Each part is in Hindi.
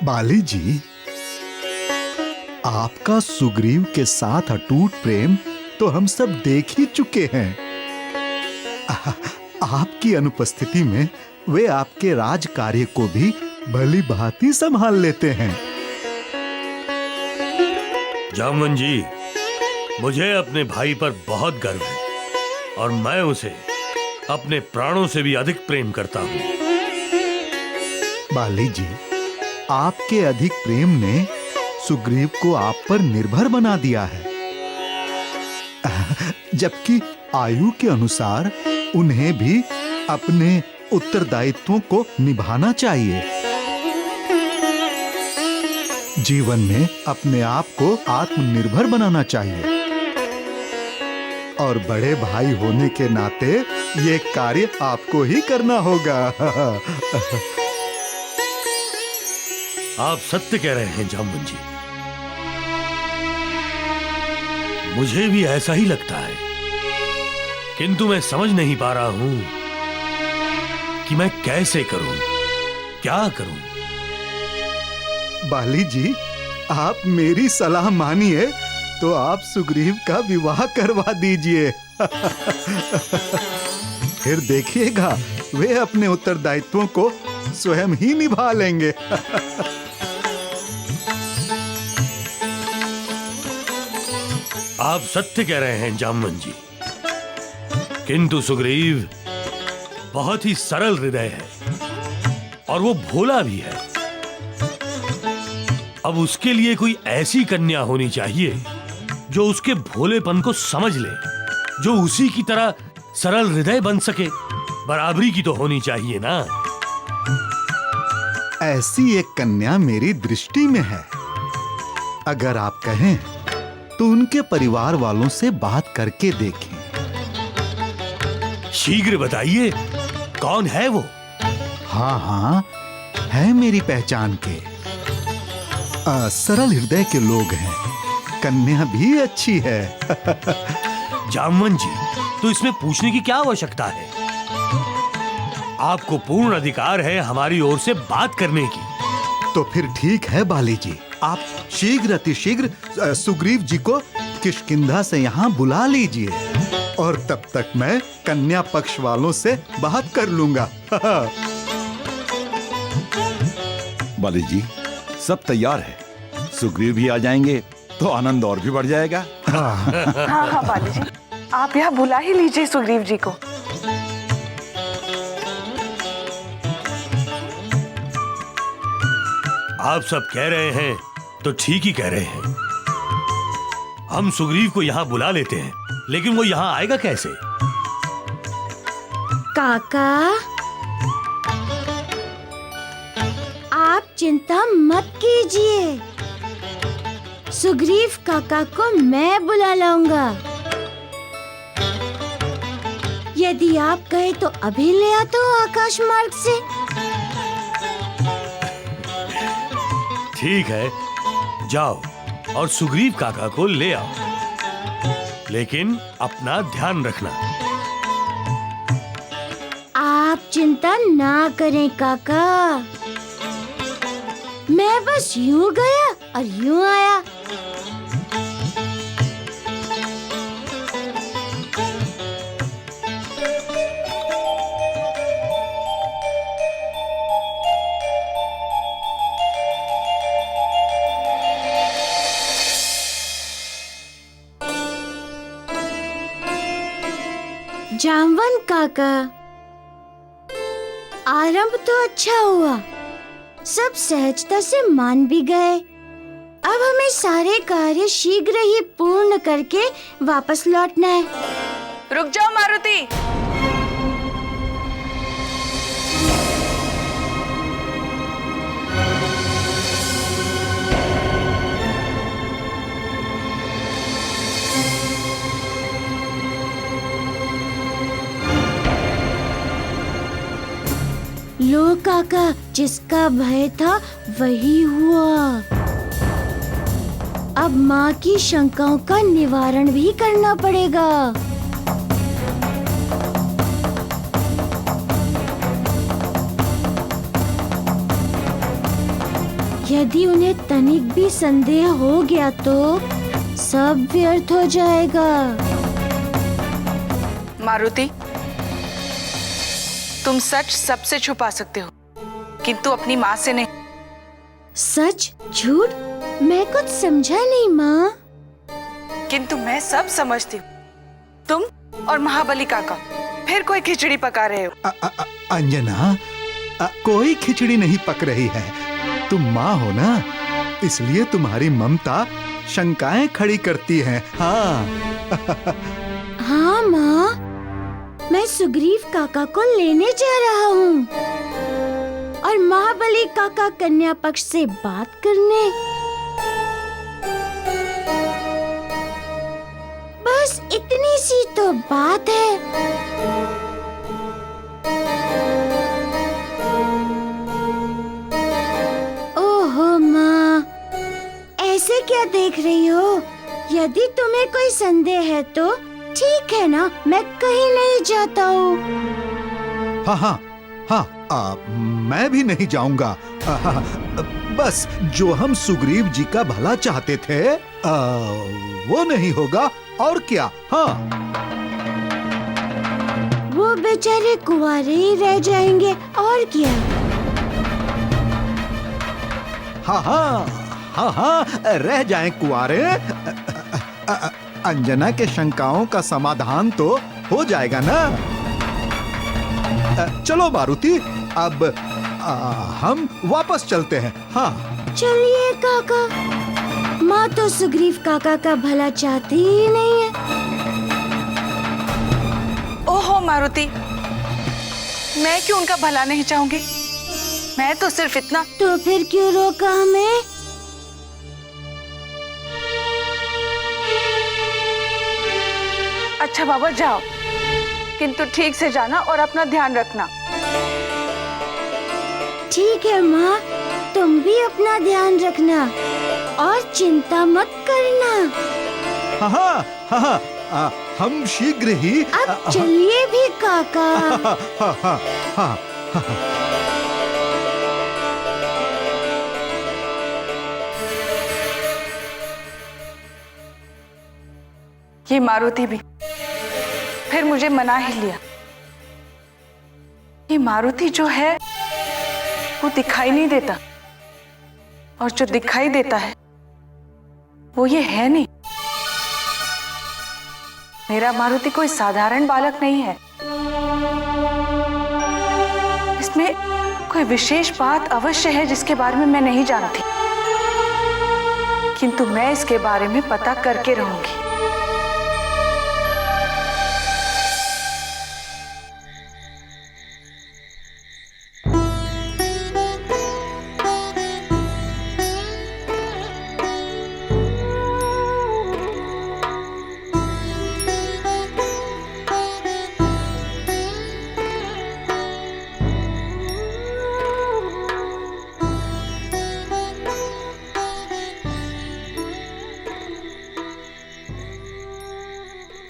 बाली जी, आपका सुग्रीव के साथ अटूट प्रेम तो हम सब देख ही चुके हैं। आपकी अनुपस्थिति में वे आपके राज कार्य को भी भली भांति संभाल लेते हैं। जामवन जी, मुझे अपने भाई पर बहुत गर्व है और मैं उसे अपने प्राणों से भी अधिक प्रेम करता हूँ। बाली जी, आपके अधिक प्रेम ने सुग्रीव को आप पर निर्भर बना दिया है, जबकि आयु के अनुसार उन्हें भी अपने उत्तरदायित्वों को निभाना चाहिए। जीवन में अपने आप को आत्मनिर्भर बनाना चाहिए और बड़े भाई होने के नाते ये कार्य आपको ही करना होगा। आप सत्य कह रहे हैं जामवन जी, मुझे भी ऐसा ही लगता है, किंतु मैं समझ नहीं पा रहा हूं कि मैं कैसे करूं, क्या करूं। बाली जी, आप मेरी सलाह मानिए तो आप सुग्रीव का विवाह करवा दीजिए। फिर देखिएगा वे अपने उत्तरदायित्वों को स्वयं ही निभा लेंगे। आप सत्य कह रहे हैं जामवन जी, किंतु सुग्रीव बहुत ही सरल हृदय है और वो भोला भी है। अब उसके लिए कोई ऐसी कन्या होनी चाहिए जो उसके भोलेपन को समझ ले, जो उसी की तरह सरल हृदय बन सके। बराबरी की तो होनी चाहिए ना। ऐसी एक कन्या मेरी दृष्टि में है। अगर आप कहें तो उनके परिवार वालों से बात करके देखें। शीघ्र बताइए, कौन है वो? हाँ हाँ, है मेरी पहचान के। सरल हृदय के लोग हैं, कन्या भी अच्छी है। जामवन जी, तो इसमें पूछने की क्या आवश्यकता है? आपको पूर्ण अधिकार है हमारी ओर से बात करने की। तो फिर ठीक है बाली जी, आप शीघ्र अतिशीघ्र सुग्रीव जी को किष्किंधा से यहाँ बुला लीजिए और तब तक मैं कन्या पक्ष वालों से बात कर लूंगा। बाली जी, सब तैयार है, सुग्रीव भी आ जाएंगे तो आनंद और भी बढ़ जाएगा। हाँ बाली जी, आप यहाँ बुला ही लीजिए सुग्रीव जी को। आप सब कह रहे हैं तो ठीक ही कह रहे हैं। हम सुग्रीव को यहाँ बुला लेते हैं, लेकिन वो यहाँ आएगा कैसे? काका, आप चिंता मत कीजिए, सुग्रीव काका को मैं बुला लाऊंगा। यदि आप कहे तो अभी ले आता हूँ आकाश मार्ग से। ठीक है, जाओ और सुग्रीव काका को ले आओ, लेकिन अपना ध्यान रखना। आप चिंता ना करें काका, मैं बस यूं गया और यूं आया। जामवन काका, आरंभ तो अच्छा हुआ, सब सहजता से मान भी गए। अब हमें सारे कार्य शीघ्र ही पूर्ण करके वापस लौटना है। रुक जाओ मारुति। लो काका, जिसका भय था वही हुआ। अब माँ की शंकाओं का निवारण भी करना पड़ेगा। यदि उन्हें तनिक भी संदेह हो गया तो सब व्यर्थ हो जाएगा। मारुति, तुम सच सबसे छुपा सकते हो, किंतु अपनी माँ से नहीं। सच झूठ मैं कुछ समझा नहीं माँ। किंतु मैं सब समझती हूँ। तुम और महाबली काका फिर कोई खिचड़ी पका रहे हो। अंजना, कोई खिचड़ी नहीं पक रही है। तुम माँ हो ना, इसलिए तुम्हारी ममता शंकाएं खड़ी करती है। हाँ हाँ माँ, मैं सुग्रीव काका को लेने जा रहा हूँ और महाबली काका कन्या पक्ष से बात करने। बस इतनी सी तो बात है। ओहो माँ, ऐसे क्या देख रही हो? यदि तुम्हें कोई संदेह है तो ठीक है ना, मैं कहीं नहीं जाता हूँ। हाँ हाँ हाँ, मैं भी नहीं जाऊंगा। बस जो हम सुग्रीव जी का भला चाहते थे वो नहीं होगा, और क्या। हाँ, वो बेचारे कुंवारे ही रह जाएंगे, और क्या। हाँ हाँ हाँ हाँ, रह जाएं कुंवारे। अंजना के शंकाओं का समाधान तो हो जाएगा ना। चलो मारुति, अब हम वापस चलते हैं। हाँ चलिए काका, माँ तो सुग्रीव काका का भला चाहती ही नहीं है। ओहो मारुति, मैं क्यों उनका भला नहीं चाहूंगी? मैं तो सिर्फ इतना। तो फिर क्यों रोका हमें? अच्छा बाबा, जाओ, किंतु ठीक से जाना और अपना ध्यान रखना। ठीक है माँ, तुम भी अपना ध्यान रखना और चिंता मत करना। हाँ हाँ हाँ, हम शीघ्र ही। अब चलिए भी काका। हाँ हाँ हाँ हाँ हाँ। ये मारुति भी फिर मुझे मना ही लिया। ये मारुति जो है वो दिखाई नहीं देता, और जो दिखाई देता है वो ये है नहीं। मेरा मारुति कोई साधारण बालक नहीं है। इसमें कोई विशेष बात अवश्य है जिसके बारे में मैं नहीं जानती, किंतु मैं इसके बारे में पता करके रहूंगी।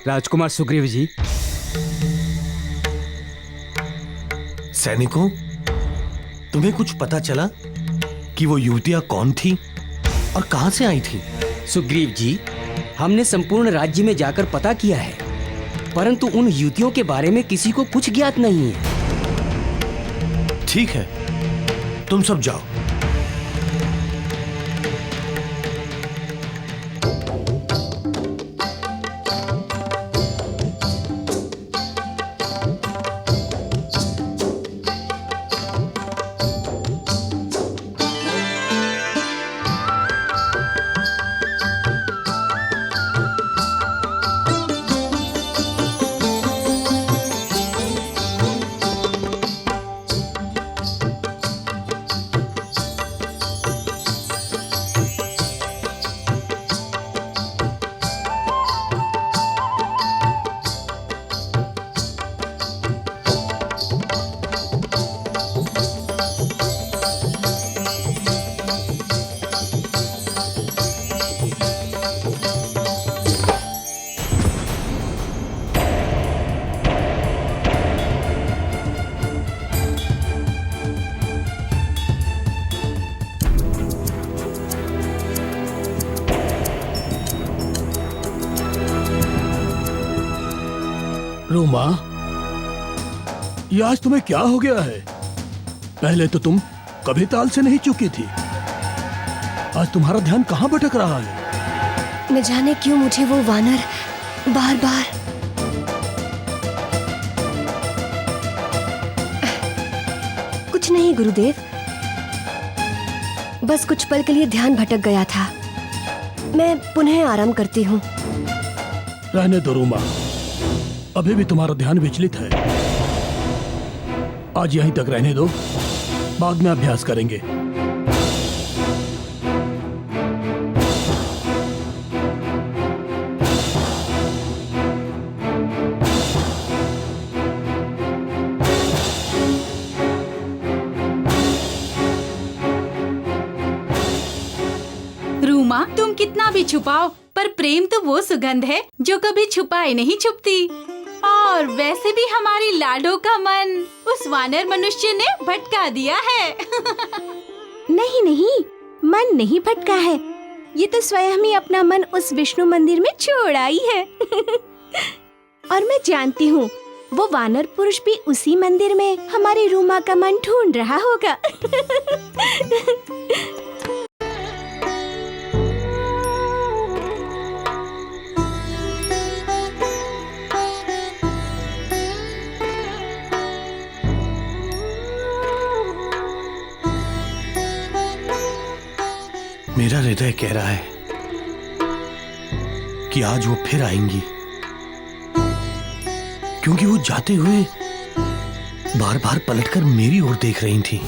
राजकुमार सुग्रीव जी। सैनिकों, तुम्हें कुछ पता चला कि वो युवतियां कौन थी और कहां से आई थी? सुग्रीव जी, हमने संपूर्ण राज्य में जाकर पता किया है, परंतु उन युवतियों के बारे में किसी को कुछ ज्ञात नहीं है। ठीक है, तुम सब जाओ। रूमा, ये आज तुम्हें क्या हो गया है? पहले तो तुम कभी ताल से नहीं चुकी थी। आज तुम्हारा ध्यान कहाँ भटक रहा है? न जाने क्यों मुझे वो वानर बार बार कुछ नहीं गुरुदेव, बस कुछ पल के लिए ध्यान भटक गया था। मैं पुनः आराम करती हूँ। रहने दो रूमा, अभी भी तुम्हारा ध्यान विचलित है। आज यहीं तक रहने दो, बाद में अभ्यास करेंगे। रूमा, तुम कितना भी छुपाओ, पर प्रेम तो वो सुगंध है जो कभी छुपाए नहीं छुपती। और वैसे भी हमारी लाडो का मन उस वानर मनुष्य ने भटका दिया है। नहीं नहीं, मन नहीं भटका है। ये तो स्वयं ही अपना मन उस विष्णु मंदिर में छोड़ आई है। और मैं जानती हूँ वो वानर पुरुष भी उसी मंदिर में हमारी रूमा का मन ढूंढ रहा होगा। मेरा हृदय कह रहा है कि आज वो फिर आएंगी, क्योंकि वो जाते हुए बार बार पलटकर मेरी ओर देख रही थी।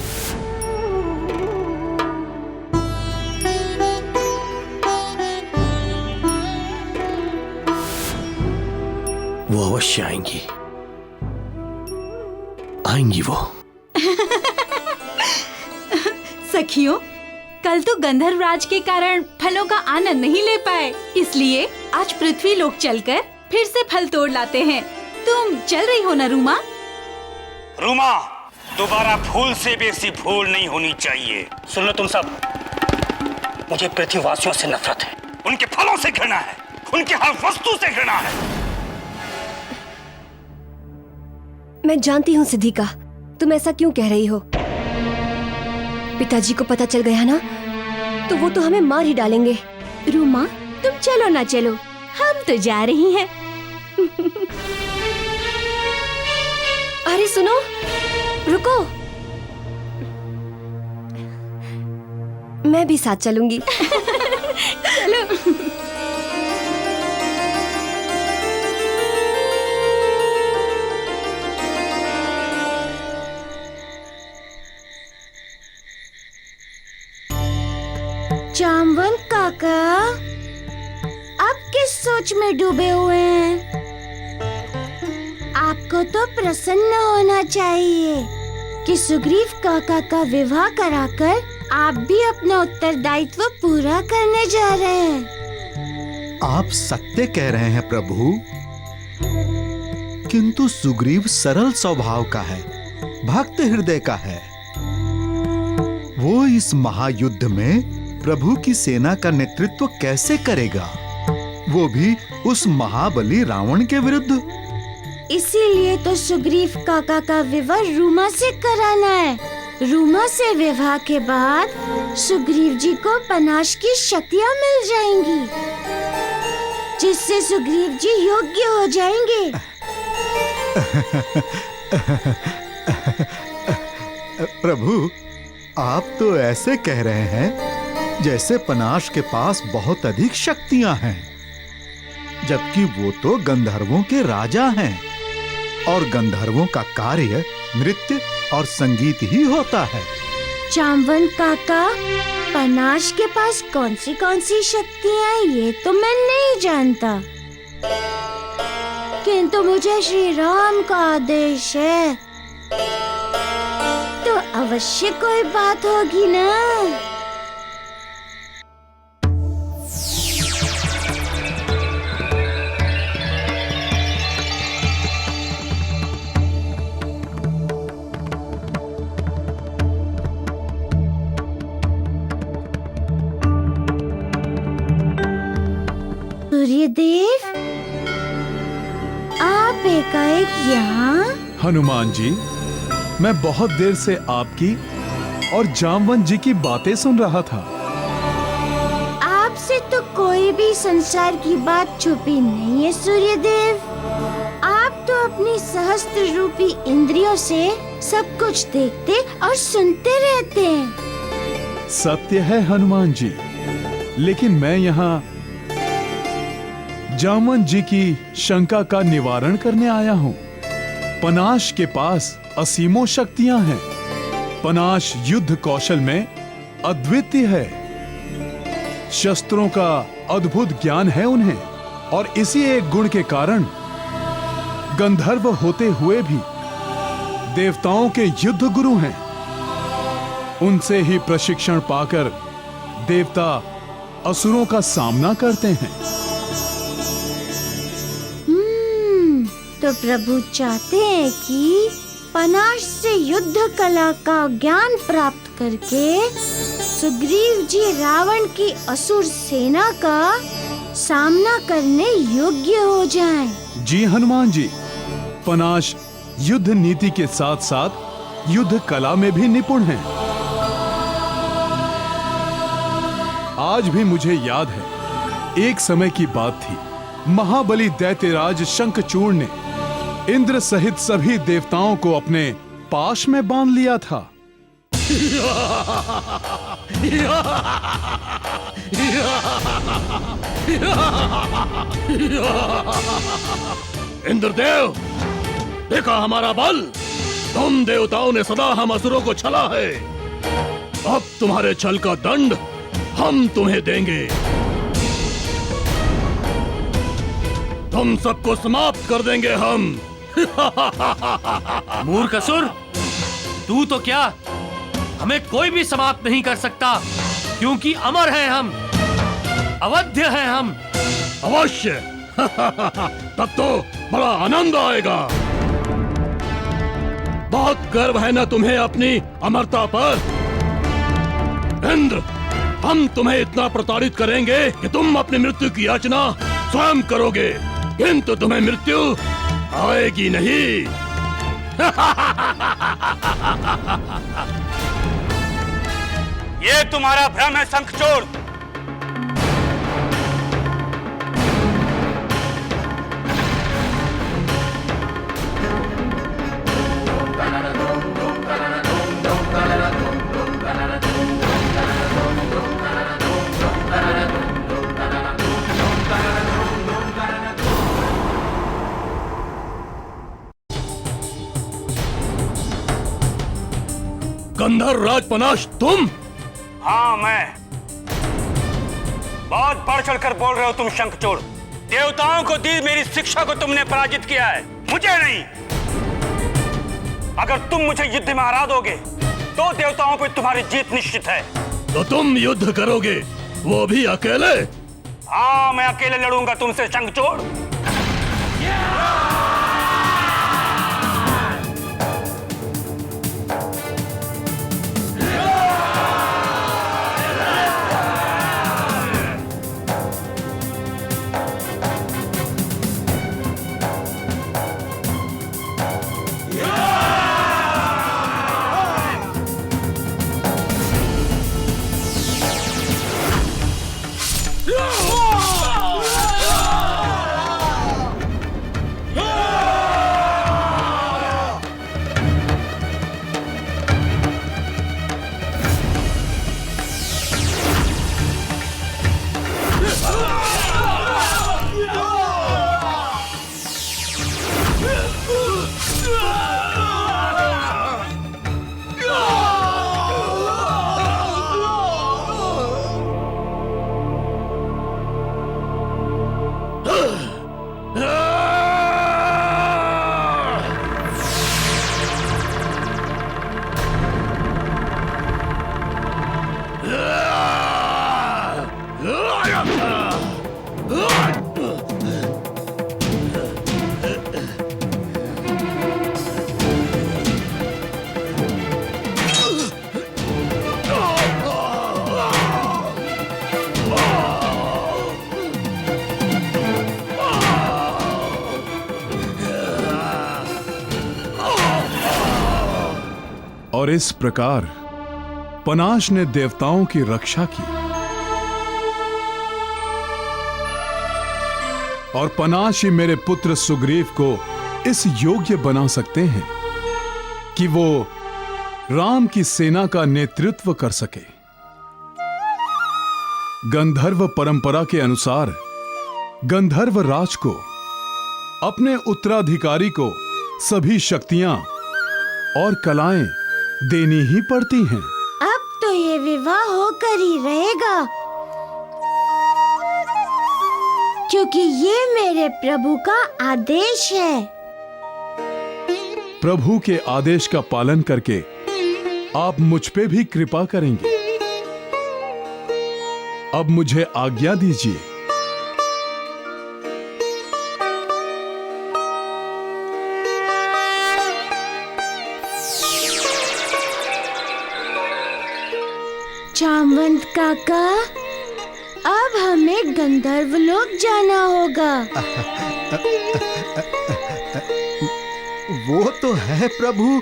वो अवश्य आएंगी, आएंगी वो। सखियों, कल तो गंधर्व राज के कारण फलों का आनंद नहीं ले पाए, इसलिए आज पृथ्वी लोक चलकर फिर से फल तोड़ लाते हैं। तुम चल रही हो ना रूमा? रूमा, दोबारा भूल से बेसी भूल नहीं होनी चाहिए। सुन लो तुम सब, मुझे पृथ्वीवासियों से नफरत है, उनके फलों से घृणा है, उनके हर वस्तु से घृणा है। मैं जानती हूँ सिद्धिका, तुम ऐसा क्यों कह रही हो। पिताजी को पता चल गया ना, तो वो तो हमें मार ही डालेंगे। रूमा, तुम चलो ना चलो, हम तो जा रही हैं। अरे सुनो, रुको, मैं भी साथ चलूंगी। चलो। जामवंत काका, अब किस सोच में डूबे हुए हैं? आपको तो प्रसन्न होना चाहिए कि सुग्रीव काका का विवाह कराकर आप भी अपना उत्तरदायित्व पूरा करने जा रहे हैं। आप सत्य कह रहे हैं प्रभु, किंतु सुग्रीव सरल स्वभाव का है, भक्त हृदय का है। वो इस महायुद्ध में प्रभु की सेना का नेतृत्व कैसे करेगा, वो भी उस महाबली रावण के विरुद्ध? इसीलिए तो सुग्रीव काका का विवाह रूमा से कराना है। रूमा से विवाह के बाद सुग्रीव जी को पनाश की शक्तियाँ मिल जाएंगी, जिससे सुग्रीव जी योग्य हो जाएंगे। प्रभु, आप तो ऐसे कह रहे हैं जैसे पनाश के पास बहुत अधिक शक्तियां हैं, जबकि वो तो गंधर्वों के राजा हैं, और गंधर्वों का कार्य नृत्य और संगीत ही होता है। जामवंत काका, पनाश के पास कौन सी शक्तियां हैं ये तो मैं नहीं जानता, किंतु मुझे श्री राम का आदेश है, तो अवश्य कोई बात होगी ना। सूर्यदेव, आप आप एकाएक यहाँ? हनुमान जी, मैं बहुत देर से आपकी और जामवंत जी की बातें सुन रहा था। आपसे तो कोई भी संसार की बात छुपी नहीं है सूर्यदेव। आप तो अपनी सहस्त्र रूपी इंद्रियों से सब कुछ देखते और सुनते रहते हैं। सत्य है हनुमान जी, लेकिन मैं यहाँ जामवंत जी की शंका का निवारण करने आया हूँ। पनाश के पास असीमों शक्तियां हैं। पनाश युद्ध कौशल में अद्वितीय है। शस्त्रों का अद्भुत ज्ञान है उन्हें, और इसी एक गुण के कारण गंधर्व होते हुए भी देवताओं के युद्ध गुरु हैं। उनसे ही प्रशिक्षण पाकर देवता असुरों का सामना करते हैं। तो प्रभु चाहते हैं कि पनाश से युद्ध कला का ज्ञान प्राप्त करके सुग्रीव जी रावण की असुर सेना का सामना करने योग्य हो जाएं। जी हनुमान जी, पनाश युद्ध नीति के साथ साथ युद्ध कला में भी निपुण हैं। आज भी मुझे याद है, एक समय की बात थी। महाबली दैत्यराज शंखचूड़ ने इंद्र सहित सभी देवताओं को अपने पाश में बांध लिया था। इंद्रदेव, देखा हमारा बल। तुम देवताओं ने सदा हम असुरों को छला है। अब तुम्हारे छल का दंड हम तुम्हें देंगे। तुम सबको समाप्त कर देंगे हम। मूर्ख असुर, तू तो क्या, हमें कोई भी समाप्त नहीं कर सकता, क्योंकि अमर हैं हम, अवध्य हैं हम। अवश्य। तब तो बड़ा आनंद आएगा। बहुत गर्व है ना तुम्हें अपनी अमरता पर। इंद्र, हम तुम्हें इतना प्रताड़ित करेंगे कि तुम अपनी मृत्यु की याचना स्वयं करोगे, किंतु तुम्हें मृत्यु आएगी नहीं। ये तुम्हारा भ्रम है शंखचूड़। गंधर्व राज पनाश तुम? हाँ, मैं। बहुत बढ़ चढ़कर बोल रहे हो तुम शंखचूड़। देवताओं को दी मेरी शिक्षा को तुमने पराजित किया है, मुझे नहीं। अगर तुम मुझे युद्ध में हरा दोगे तो देवताओं पे तुम्हारी जीत निश्चित है। तो तुम युद्ध करोगे, वो भी अकेले? हाँ, मैं अकेले लड़ूंगा तुमसे शंखचूड़। और इस प्रकार पनाश ने देवताओं की रक्षा की और पनाश ही मेरे पुत्र सुग्रीव को इस योग्य बना सकते हैं कि वो राम की सेना का नेतृत्व कर सके। गंधर्व परंपरा के अनुसार गंधर्व राज को अपने उत्तराधिकारी को सभी शक्तियां और कलाएं देनी ही पड़ती हैं। अब तो ये विवाह होकर ही रहेगा, क्योंकि ये मेरे प्रभु का आदेश है। प्रभु के आदेश का पालन करके आप मुझ पे भी कृपा करेंगे। अब मुझे आज्ञा दीजिए। जामवंत काका, अब हमें गंधर्व लोक जाना होगा। वो तो है प्रभु,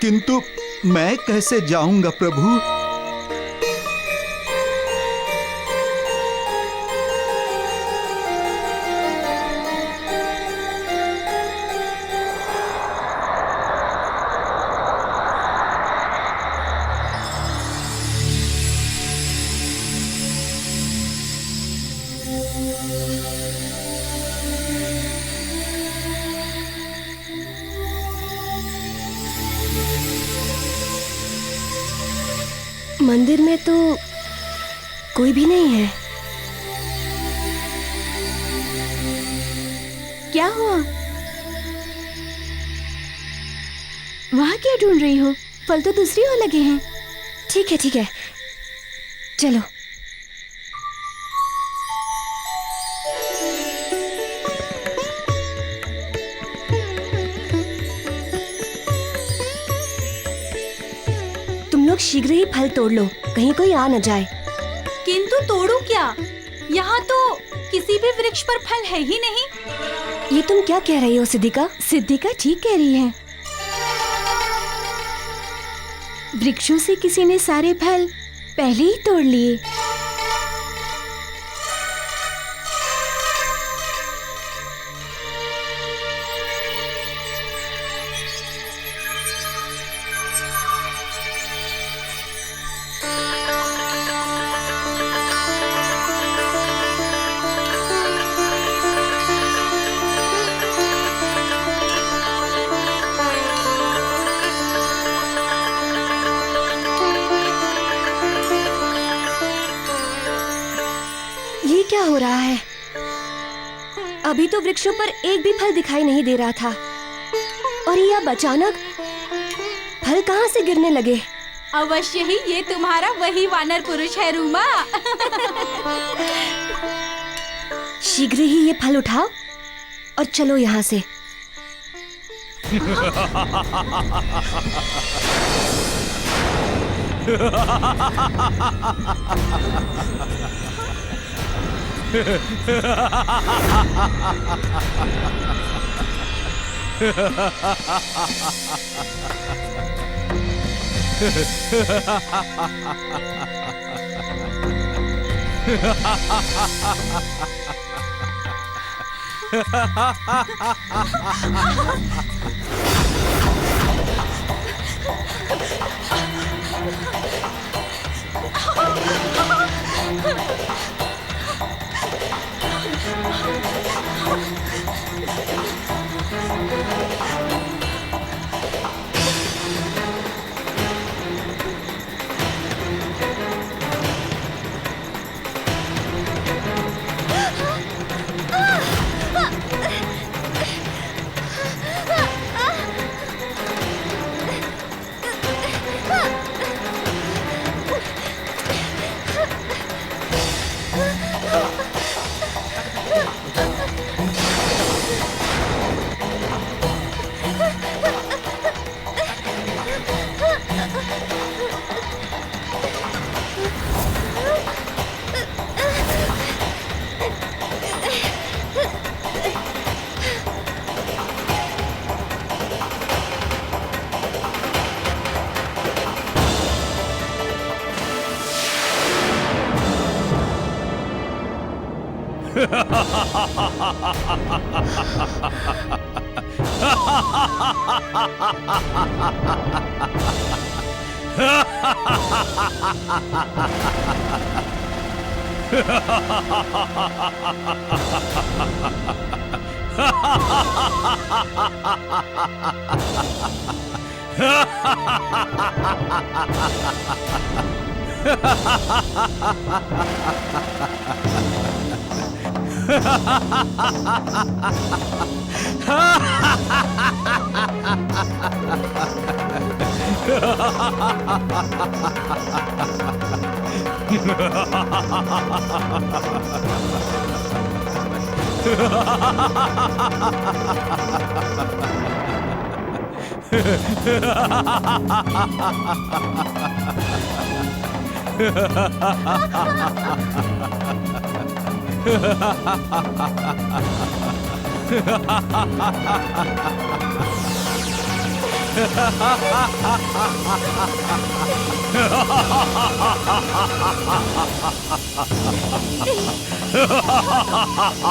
किंतु मैं कैसे जाऊंगा प्रभु? मंदिर में तो कोई भी नहीं है। क्या हुआ? वहाँ क्या ढूंढ रही हो? फल तो दूसरी ओर लगे हैं। ठीक है, चलो। तुम लोग शीघ्र ही फल तोड़ लो, कहीं कोई आ न जाए। किंतु तोड़ू क्या? यहाँ तो किसी भी वृक्ष पर फल है ही नहीं। ये तुम क्या कह रही हो सिद्धिका? सिद्धिका ठीक कह रही है। वृक्षों से किसी ने सारे फल पहले ही तोड़ लिए। क्या हो रहा है? अभी तो वृक्षों पर एक भी फल दिखाई नहीं दे रहा था, और ये अब अचानक फल कहाँ से गिरने लगे? अवश्य ही ये तुम्हारा वही वानर पुरुष है रूमा। शीघ्र ही ये फल उठाओ और चलो यहाँ से।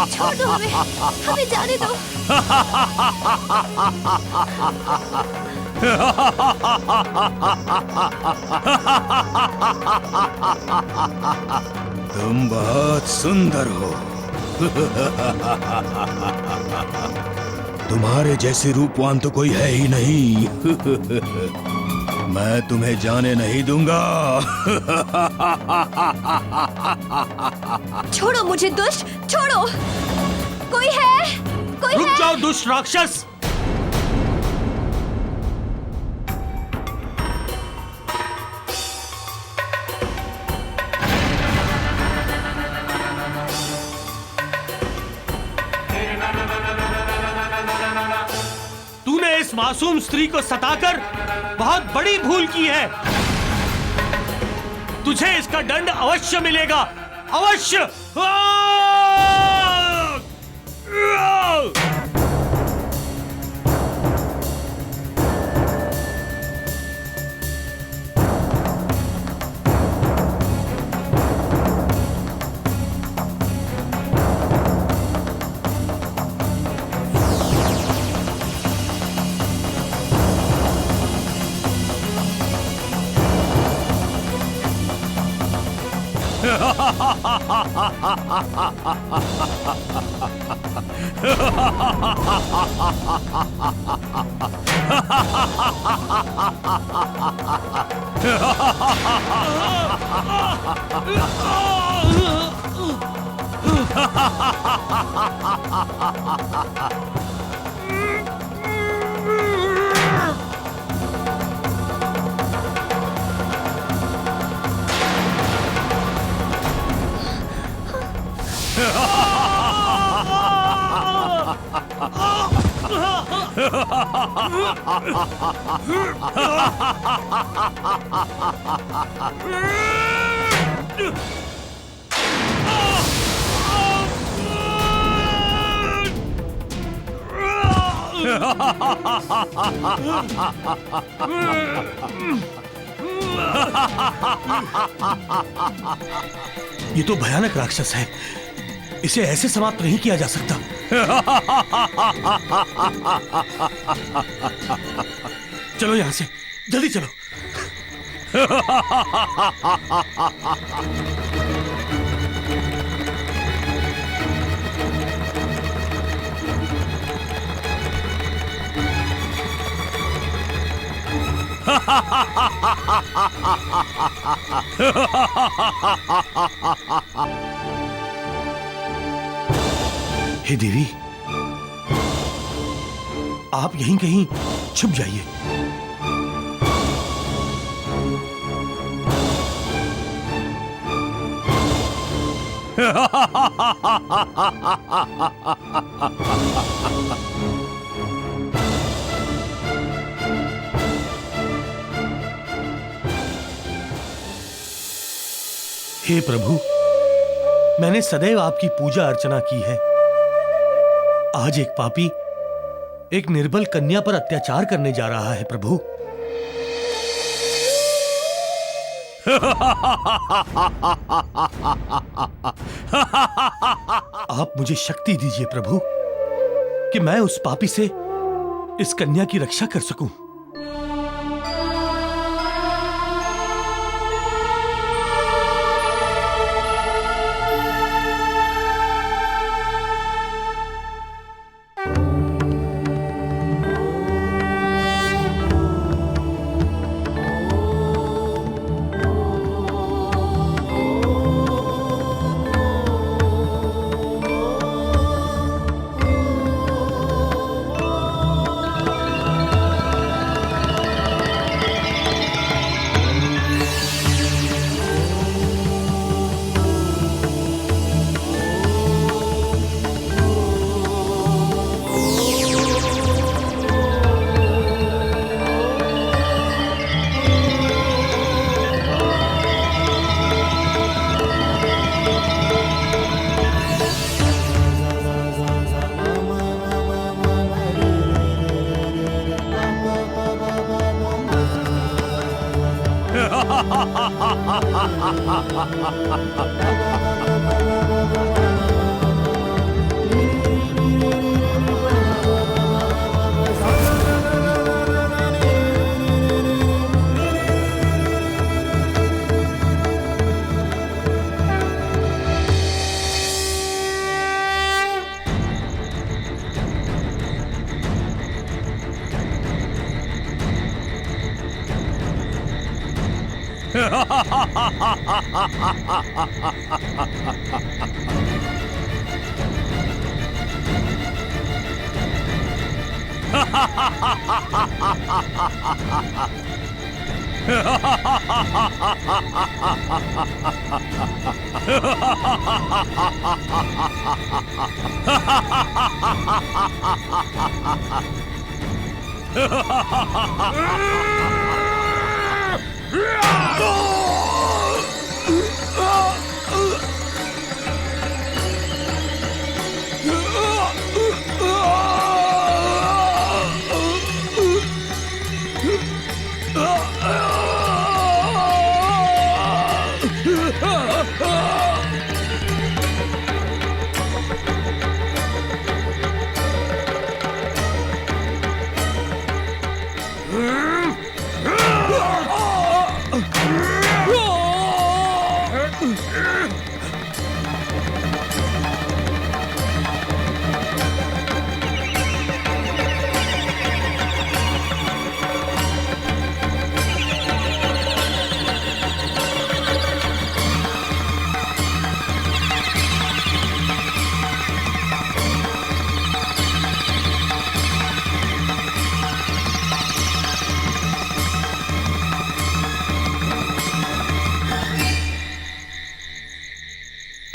छोड़ दो हमें जाने दो। तुम बहुत सुंदर हो। तुम्हारे जैसे रूपवान तो कोई है ही नहीं। मैं तुम्हें जाने नहीं दूंगा। छोड़ो मुझे दुष्ट, छोड़ो। कोई है? कोई रुक है? जाओ दुष्ट राक्षस। तूने इस मासूम स्त्री को सताकर बहुत बड़ी भूल की है। तुझे इसका दंड अवश्य मिलेगा, अवश्य। ये तो भयानक राक्षस है, इसे ऐसे समाप्त नहीं किया जा सकता। चलो यहां से, जल्दी चलो। हे देवी, आप यहीं कहीं छुप जाइए। हे प्रभु, मैंने सदैव आपकी पूजा अर्चना की है। आज एक पापी एक निर्बल कन्या पर अत्याचार करने जा रहा है। प्रभु, आप मुझे शक्ति दीजिए प्रभु कि मैं उस पापी से इस कन्या की रक्षा कर सकूं।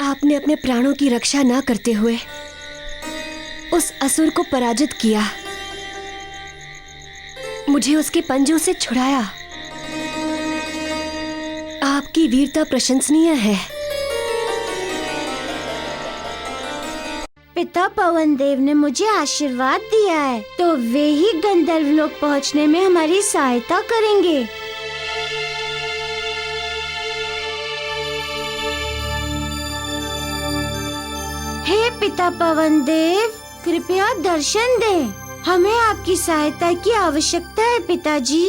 आपने अपने प्राणों की रक्षा ना करते हुए उस असुर को पराजित किया, मुझे उसके पंजों से छुड़ाया। आपकी वीरता प्रशंसनीय है। पिता पवन देव ने मुझे आशीर्वाद दिया है, तो वे ही गंधर्व लोक पहुंचने में हमारी सहायता करेंगे। हे पिता पवन देव, कृपया दर्शन दें। हमें आपकी सहायता की आवश्यकता है पिताजी।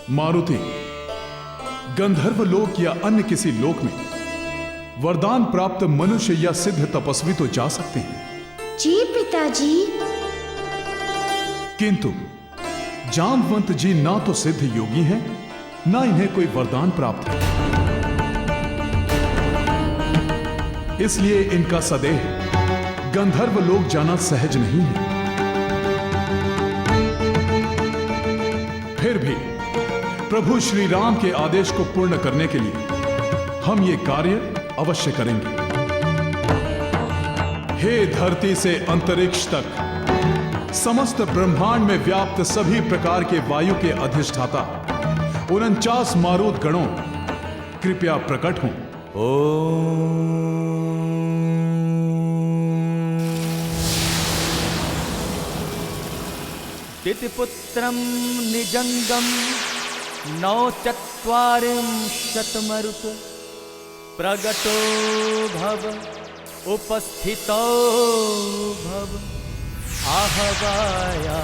मारुति, गंधर्व लोक या अन्य किसी लोक में वरदान प्राप्त मनुष्य या सिद्ध तपस्वी तो जा सकते हैं। जी पिताजी। किंतु जामवंत जी ना तो सिद्ध योगी हैं, ना इन्हें कोई वरदान प्राप्त है। इसलिए इनका सदैव गंधर्व लोक जाना सहज नहीं है। फिर भी प्रभु श्री राम के आदेश को पूर्ण करने के लिए हम ये कार्य अवश्य करेंगे। हे धरती से अंतरिक्ष तक समस्त ब्रह्मांड में व्याप्त सभी प्रकार के वायु के अधिष्ठाता 49 मारुत गणों, कृपया प्रकट हों। दितिपुत्रं निजंगम 49 मरुत प्रगटो भव उपस्थितो भव आहवाया।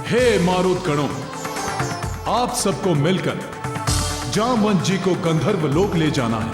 हे मारुत गणों, आप सबको मिलकर जामवंत जी को गंधर्व लोक ले जाना है।